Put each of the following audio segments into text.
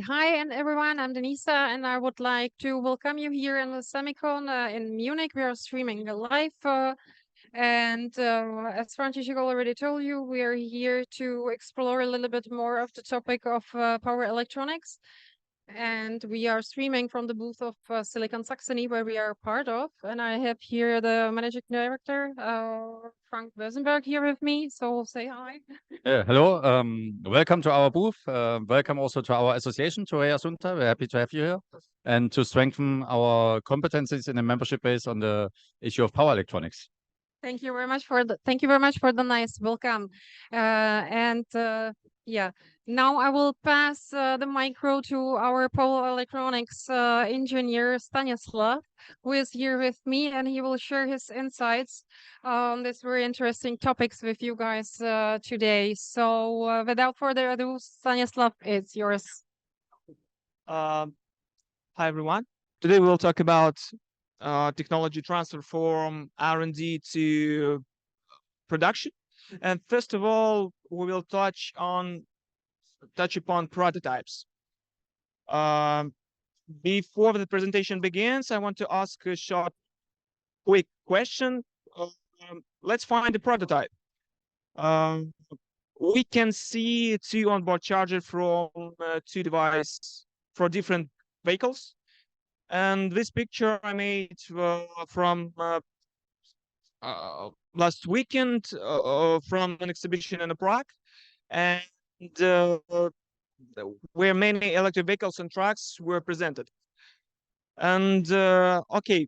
Hi, and everyone. I'm Denisa, and I would like to welcome you here in the Semicon in Munich. We are streaming live, and as František already told you, we are here to explore a little bit more of the topic of power electronics. And we are streaming from the booth of Silicon Saxony, where we are part of. And I have here the managing director, Frank Wesenberg, here with me. So say hi. Hello, welcome to our booth. Welcome also to our association, Toray Asunta. We're happy to have you here and to strengthen our competencies in the membership base on the issue of power electronics. Thank you very much for the nice welcome. Yeah, now I will pass the micro to our power electronics engineer Stanislav, who is here with me, and he will share his insights on this very interesting topics with you guys today. So without further ado, Stanislav, it's yours. Hi everyone. Today we'll talk about technology transfer from R&D to production. And first of all, we will touch upon prototypes. Before the presentation begins, I want to ask a short, quick question. Let's find a prototype. We can see two onboard chargers from two devices for different vehicles. And this picture I made from last weekend from an exhibition in Prague, and where many electric vehicles and trucks were presented. And okay,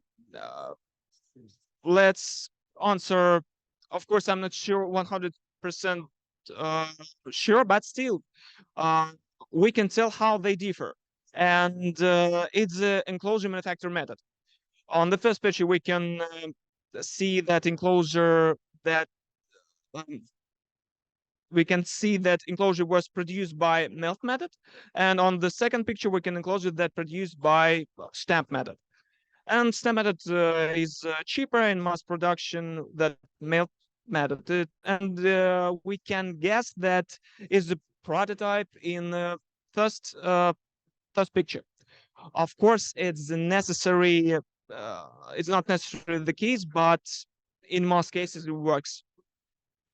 let's answer. Of course, I'm not sure 100% sure, but still, we can tell how they differ. And it's the enclosure manufacture method. On the first picture, we can see that enclosure was produced by melt method, and on the second picture, we can enclosure that produced by stamp method. And stamp method is cheaper in mass production than melt method, and we can guess that is the prototype in the first picture. Of course, it's necessary. It's not necessarily the case, but in most cases it works.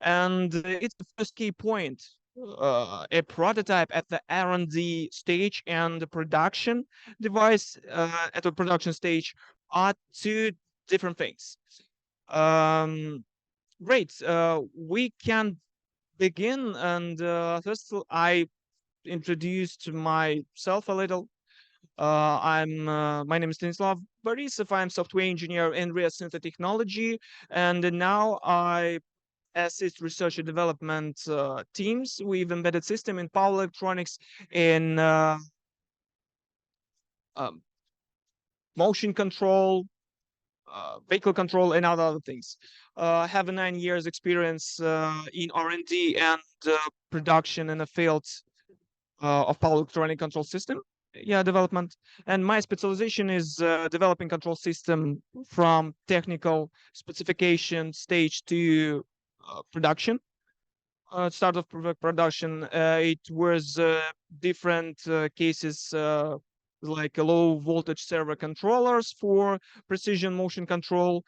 And it's the first key point. A prototype at the R&D stage and the production device at the production stage are two different things. Great. We can begin. And first, I introduced myself a little. My name is Stanislav Borisov. I'm software engineer in Rio Tinto Technology, and now I assist research and development teams with embedded system in power electronics, in motion control, vehicle control, and other things. I have 9 years experience in R&D and production in the field of power electronic control system development, and my specialization is developing control system from technical specification stage to production. Start of production, it was different cases like low voltage servo controllers for precision motion control,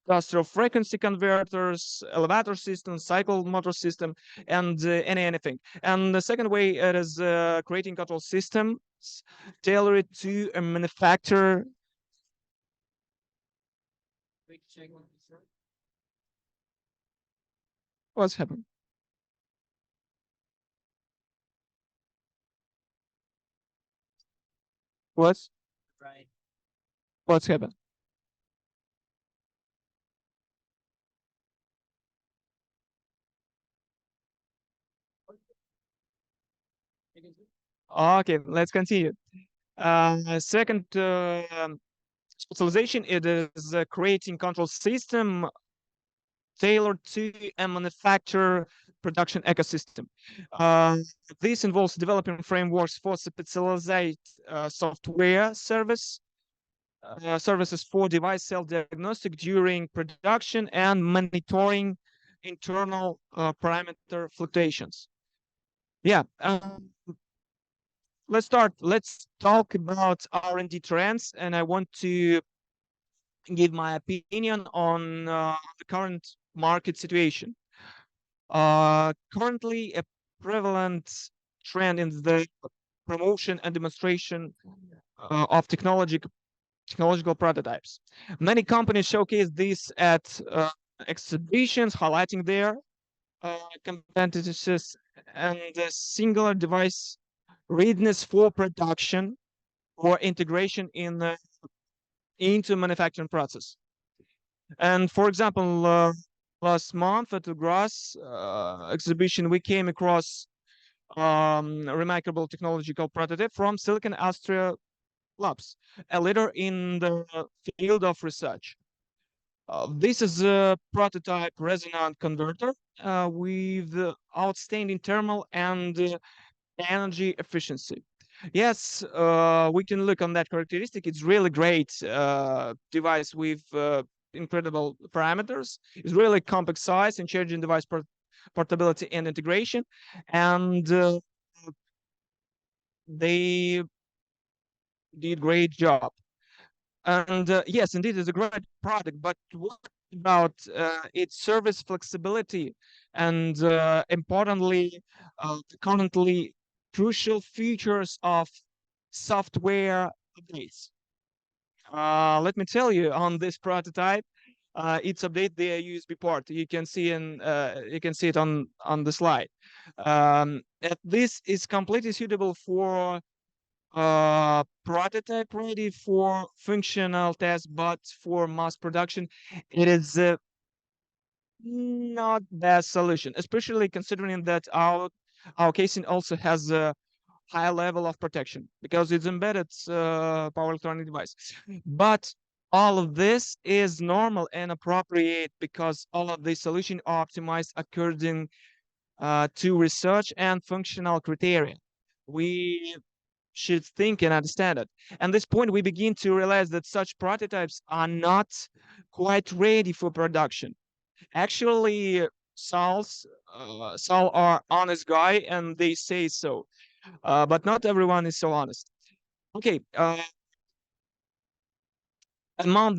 industrial frequency converters, elevator system, cycle motor system, and anything. And the second way, it is creating control systems tailored to a manufacturer. What's happening? What's happened? Okay, let's continue. Second specialization, it is creating control system tailored to a manufacturer production ecosystem. This involves developing frameworks for specialized software services for device self-diagnostic during production and monitoring internal parameter fluctuations. let's start. Let's talk about R&D trends, and I want to give my opinion on the current market situation. Currently, a prevalent trend in the promotion and demonstration of technological prototypes. Many companies showcase this at exhibitions, highlighting their competitiveness and the singular device readiness for production or integration into manufacturing process. And for example, last month at the GRAS exhibition, we came across a remarkable technological prototype from Silicon Austria Labs, a leader in the field of research. This is a prototype resonant converter with outstanding thermal and energy efficiency. Yes, we can look on that characteristic. It's really great device with incredible parameters. It's really compact size and charging device portability and integration. And they did great job. And yes, indeed, it's a great product. But what about its service flexibility and importantly, currently crucial features of software updates? Let me tell you, on this prototype, it's update the USB port. You can see it on the slide. This is completely suitable for prototype ready for functional tests, but for mass production, it is not best solution, especially considering that our casing also has a high level of protection because it's embedded power electronic device. But all of this is normal and appropriate because all of these solutions are optimized according to research and functional criteria. We should think and understand it. And this point, we begin to realize that such prototypes are not quite ready for production. Actually, Saul are honest guy, and they say so. But not everyone is so honest. Okay, among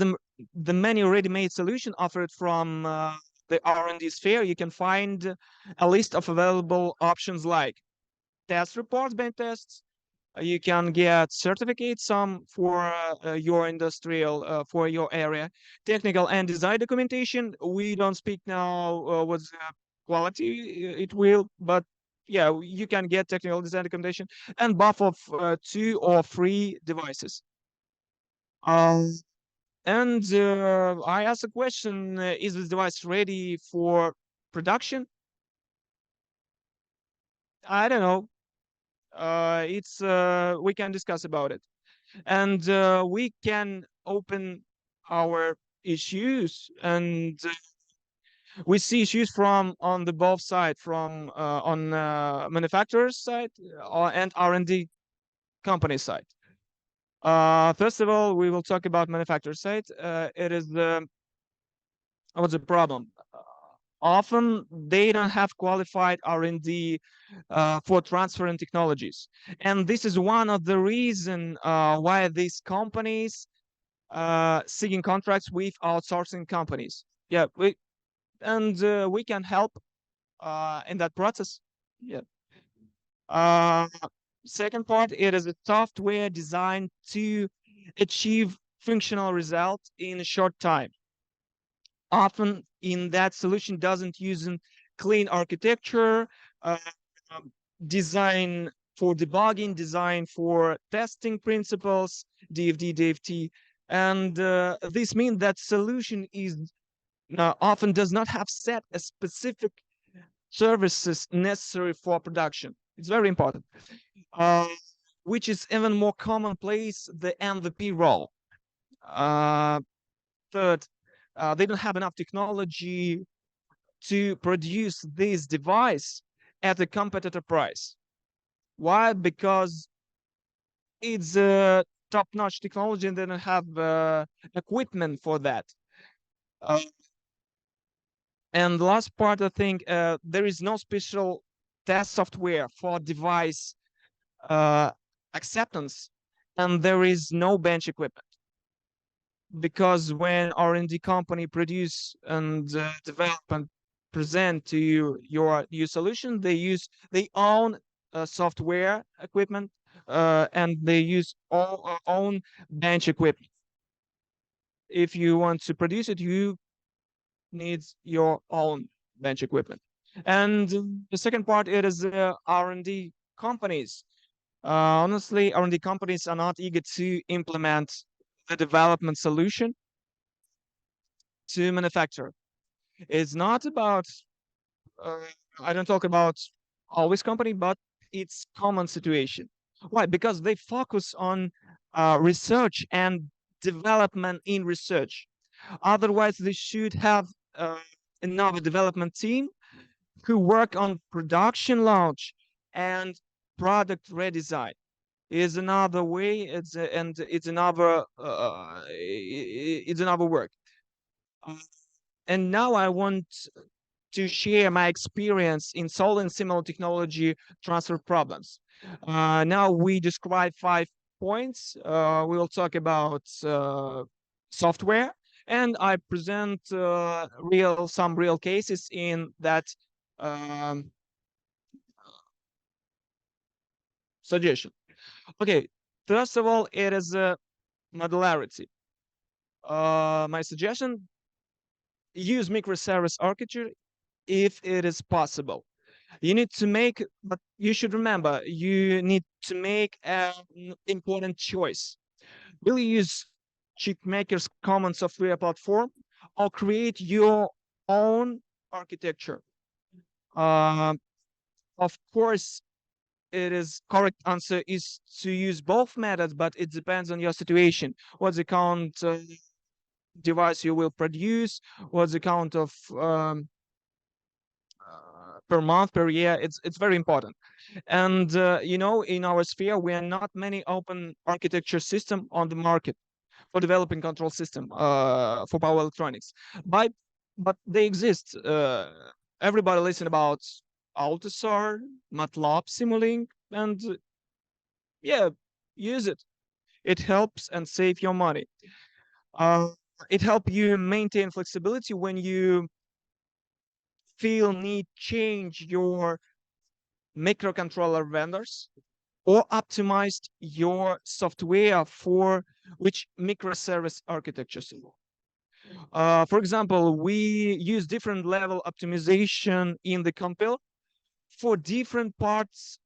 the many ready-made solutions offered from the R&D sphere, you can find a list of available options like test reports, bench tests. You can get certificates, some for your industrial, for your area, technical and design documentation. We don't speak now what's the quality it will, but yeah, you can get technical design documentation and buff of 2 or 3 devices. And I asked a question, is this device ready for production? I don't know. It's we can discuss about it, and we can open our issues, and we see issues from on the both side, from on manufacturer's side and R&D company side. First of all, we will talk about manufacturer side. It is what's the problem? Often they don't have qualified R&D for transferring technologies, and this is one of the reason why these companies seeking contracts with outsourcing companies. Yeah, we can help in that process. Yeah. Second part, it is a software designed to achieve functional results in a short time. Often in that solution doesn't use clean architecture, design for debugging, design for testing principles, DFD, DFT. And this means that solution is often does not have set a specific services necessary for production. It's very important. Which is even more commonplace, the MVP role. Third, they don't have enough technology to produce this device at a competitive price. Why? Because it's a top-notch technology and they don't have equipment for that. And the last part, I think, there is no special test software for device acceptance, and there is no bench equipment. Because when R&D company produce and develop and present to you your new solution, they own software equipment, and they use all own bench equipment. If you want to produce it, you need your own bench equipment. And the second part, it is R&D companies. Honestly, R&D companies are not eager to implement the development solution to manufacture. It's not about, I don't talk about always company, but it's common situation. Why? Because they focus on research and development in research. Otherwise, they should have another development team who work on production launch and product redesign. Is another way. It's another work. And now I want to share my experience in solving similar technology transfer problems. Now we describe 5 points. We will talk about software, and I present some real cases in that suggestion. Okay, first of all, it is modularity. My suggestion: use microservice architecture if it is possible. You need to make, but you should remember, you need to make an important choice. Will you use chipmaker's common software platform or create your own architecture? Of course, it is correct answer is to use both methods, but it depends on your situation. What's the count device you will produce? What's the count of per month, per year? It's very important. And you know, in our sphere, we are not many open architecture system on the market for developing control system for power electronics. But they exist. Everybody listen about AUTOSAR, MATLAB Simulink, and yeah, use it. It helps and save your money. It helps you maintain flexibility when you feel need change your microcontroller vendors or optimized your software for which microservice architectures. For example, we use different level optimization in the compile for different parts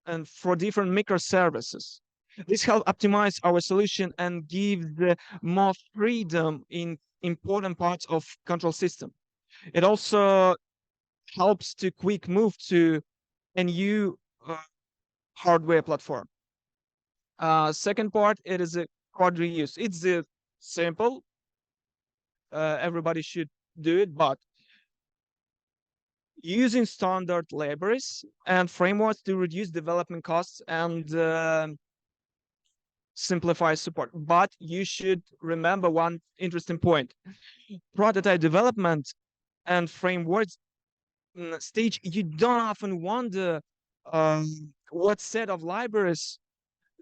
and for different microservices. This helps optimize our solution and give the more freedom in important parts of control system. It also helps to quick move to a new hardware platform. Second part, it is a code reuse. It's simple. Everybody should do it, but using standard libraries and frameworks to reduce development costs and simplify support. But you should remember one interesting point: prototype development and frameworks stage, you don't often wonder what set of libraries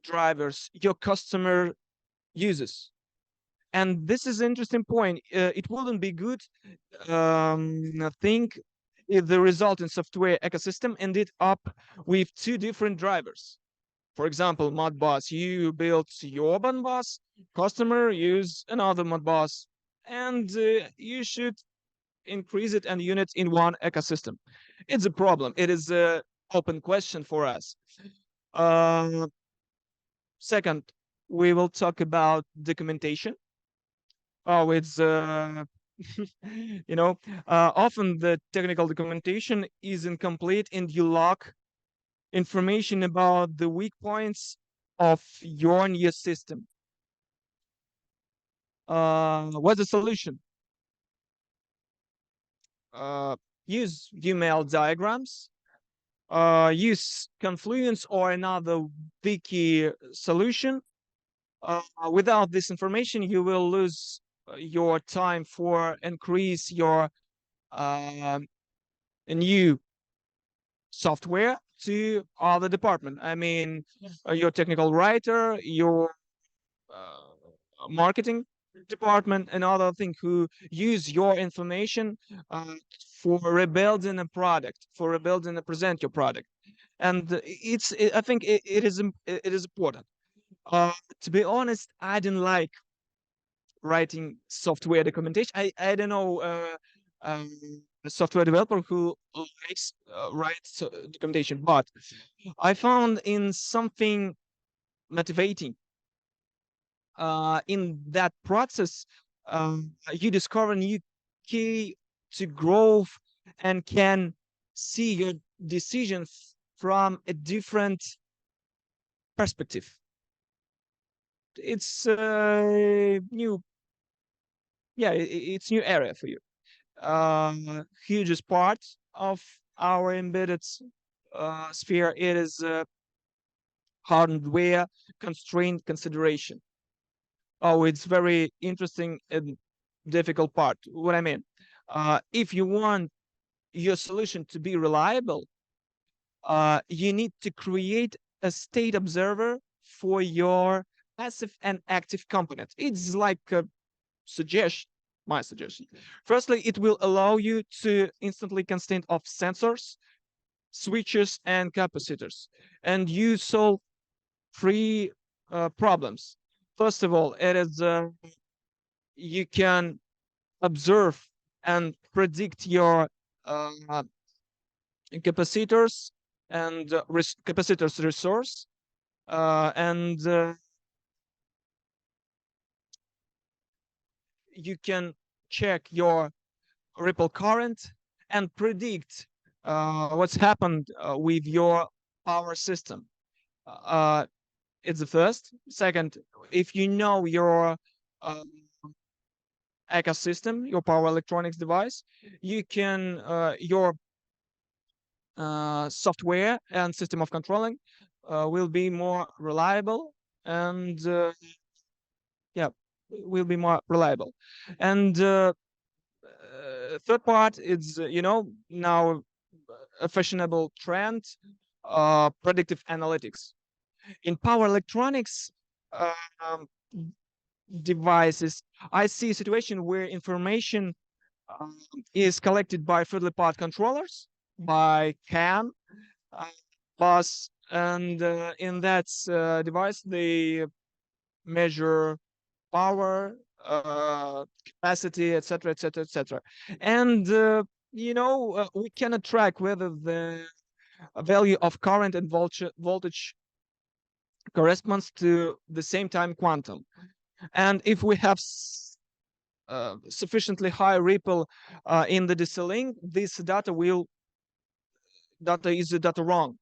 drivers your customer uses. And this is an interesting point. It wouldn't be good think if the resulting software ecosystem ended up with 2 different drivers. For example, Modbus, you built your Modbus, customer use another Modbus, and you should increase it and units in one ecosystem. It's a problem. It is an open question for us. Second, we will talk about documentation. Oh, it's you know, often the technical documentation is incomplete and you lack information about the weak points of your new system. What's the solution? Use UML diagrams, use Confluence or another wiki solution. Without this information, you will lose your time for increase your new software to other department. I mean, your technical writer, your marketing department, and other thing who use your information for rebuilding a product, for rebuilding and present your product. And I think it is important. To be honest, I didn't like writing software documentation. I don't know a software developer who likes writes documentation, but I found in something motivating in that process. You discover new key to growth and can see your decisions from a different perspective. It's new, yeah, it's new area for you. Hugest part of our embedded sphere, it is hardware constraint consideration. Oh, it's very interesting and difficult part. What I mean, if you want your solution to be reliable, you need to create a state observer for your passive and active component. It's like a suggestion, my suggestion. Firstly, it will allow you to instantly constant of sensors, switches, and capacitors, and you solve three problems. First of all, it is you can observe and predict your capacitors and capacitors resource, and you can check your ripple current and predict what's happened with your power system. It's the first. Second, if you know your ecosystem, your power electronics device, you can your software and system of controlling will be more reliable, and yeah, will be more reliable. And third part is now a fashionable trend, predictive analytics. In power electronics devices, I see a situation where information is collected by fiddly part controllers, by CAN, bus, and in that device they measure power, capacity, etc., etc., etc. And we cannot track whether the value of current and voltage corresponds to the same time quantum. And if we have sufficiently high ripple in the DC link, this data is data wrong.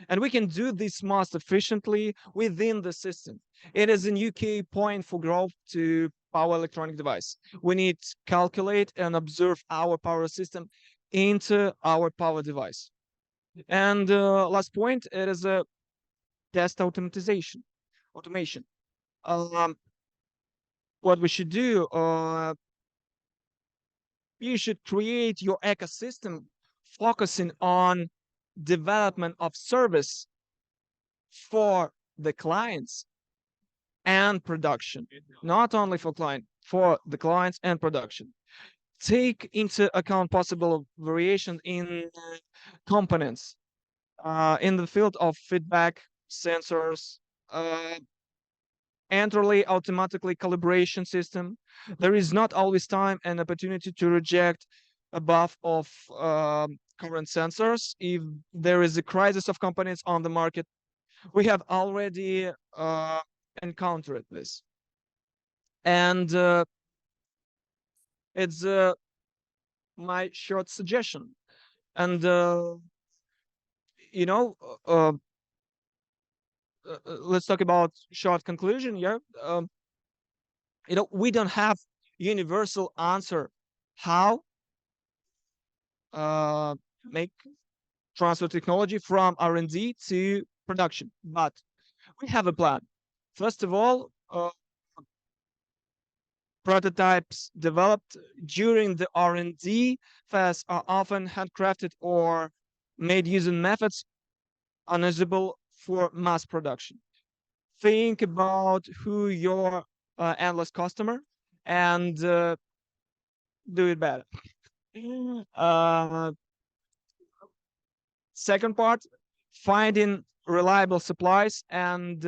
And we can do this most efficiently within the system. It is a new key point for growth to power electronic device. We need to calculate and observe our power system into our power device. And last point, it is a test automation. What we should do, you should create your ecosystem focusing on development of service for the clients and production, not only for for the clients and production. Take into account possible variation in components in the field of feedback sensors, entirely automatically calibration system. There is not always time and opportunity to reject above of current sensors if there is a crisis of components on the market. We have already encountered this, and it's my short suggestion. And let's talk about short conclusion. Yeah, we don't have universal answer how make transfer technology from R&D to production, but we have a plan. First of all, prototypes developed during the R&D phase are often handcrafted or made using methods unusable for mass production. Think about who your endless customer and do it better. Uh, Second part, finding reliable supplies and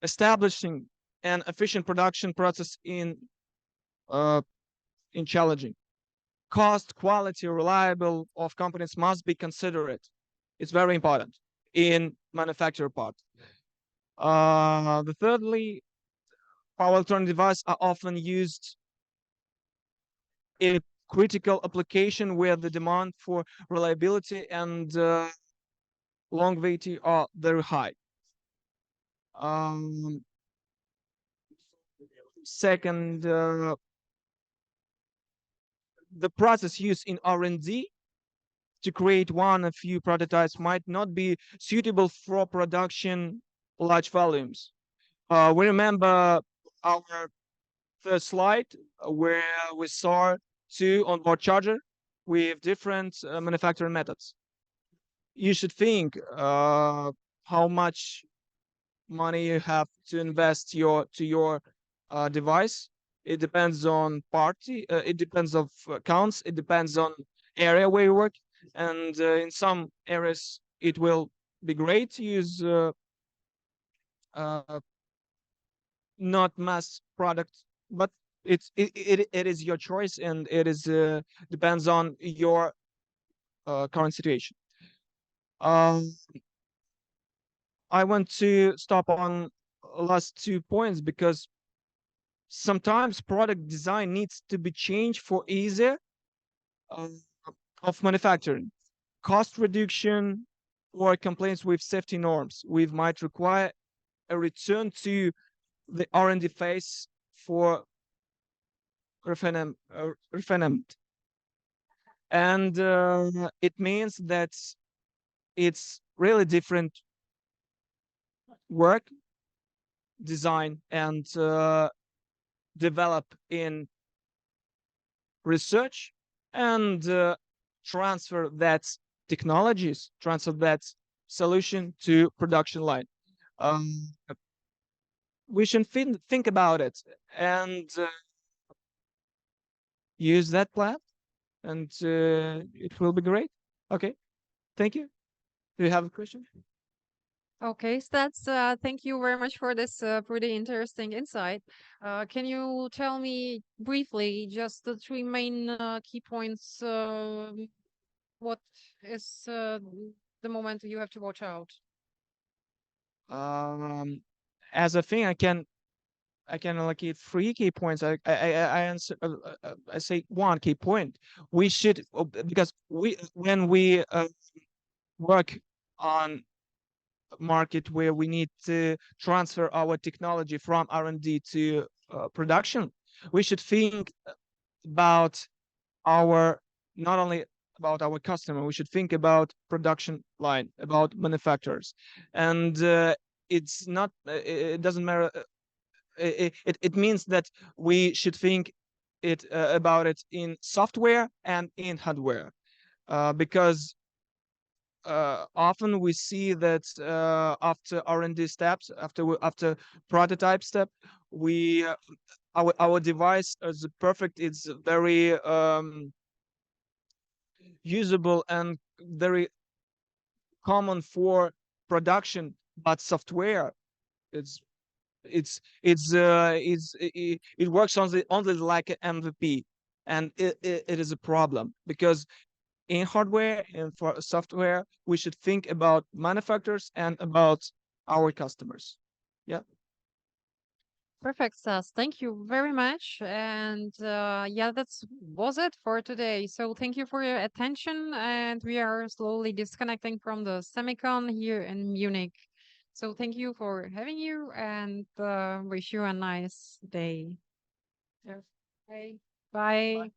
establishing an efficient production process in challenging. Cost, quality, reliable of components must be considered. It's very important in manufacturer part. The thirdly, power electronic devices are often used in a critical application where the demand for reliability and longevity are very high. Second, the process used in R&D to create one or few prototypes might not be suitable for production large volumes. We remember our first slide where we saw two onboard charger with different manufacturing methods. You should think how much money you have to invest to your device. It depends on party. It depends of counts. It depends on area where you work, and in some areas it will be great to use not mass product, but it is your choice, and it is depends on your current situation. I want to stop on last 2 points because sometimes product design needs to be changed for easier of manufacturing, cost reduction, or complaints with safety norms. We might require a return to the R&D phase for refinement. And it means that it's really different work, design, and develop in research and transfer that technologies, transfer that solution to production line. We should think about it and use that plan, and it will be great. Okay, thank you. Do you have a question? Okay, Stats, thank you very much for this pretty interesting insight. Can you tell me briefly just the three main key points? What is the moment you have to watch out? As a thing, I can allocate 3 key points. I answer. I say 1 key point. We should because when we work on market where we need to transfer our technology from R&D to production, we should think about not only about our customer, we should think about production line, about manufacturers, and it's not. It doesn't matter. It means that we should think about it in software and in hardware, because often we see that after R&D steps, after prototype step, we our device is perfect. It's very usable and very common for production, but software it works only like an MVP, and it is a problem because in hardware and for software, we should think about manufacturers and about our customers. Yeah. Perfect, Stas. Thank you very much. And yeah, that's was it for today. So thank you for your attention. And we are slowly disconnecting from the Semicon here in Munich. So thank you for having you, and wish you a nice day. Yes. Bye. Bye.